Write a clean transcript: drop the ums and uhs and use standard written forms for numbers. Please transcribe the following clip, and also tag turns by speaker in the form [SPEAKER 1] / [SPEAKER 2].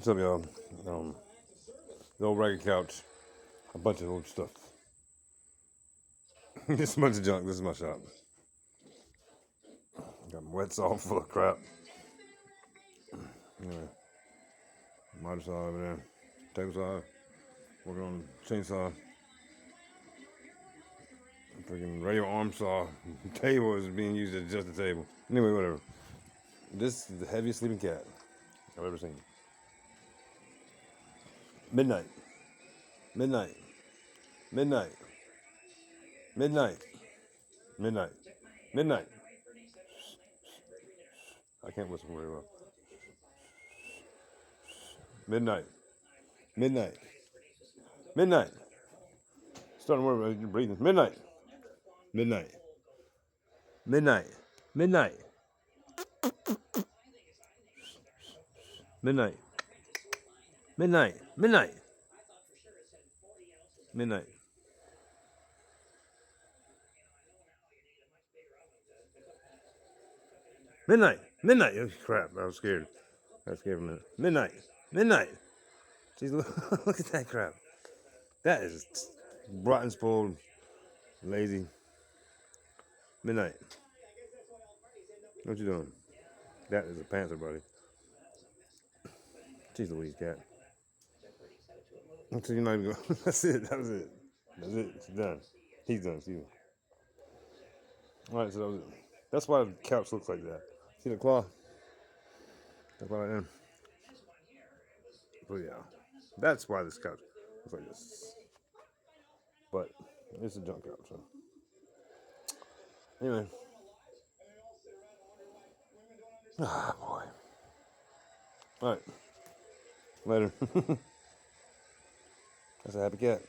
[SPEAKER 1] What's up, y'all? The old ragged couch, a bunch of old stuff. Just a bunch of junk. This is my shop. Got my wet saw full of crap. Anyway, miter saw over there, table saw, working on chainsaw, freaking radio arm saw. Table is being used as just a table. Anyway, whatever. This is the heaviest sleeping cat I've ever seen. Midnight. Midnight. Midnight. Midnight. Midnight. Midnight. I can't whistle very well. Midnight. Midnight. Midnight. Starting to worry about your breathing. Midnight. Midnight. Midnight. Midnight. Midnight. Midnight. Midnight. Midnight. Midnight. Midnight. Oh, crap. I was scared. I was scared for a minute. Midnight. Midnight. Jeez, look at that crap. That is rotten, spoiled, lazy. Midnight. What you doing? That is a panther, buddy. Jeez Louise, cat. So you're not even going. That's it. That was it. That's it. She's done. He's done. Excuse me. All right, so that was it. That's why the couch looks like that. See the claw? That claw right there. But yeah, that's why this couch looks like this. But it's a junk couch. So anyway. Ah, boy. All right. Later. That's a happy cat.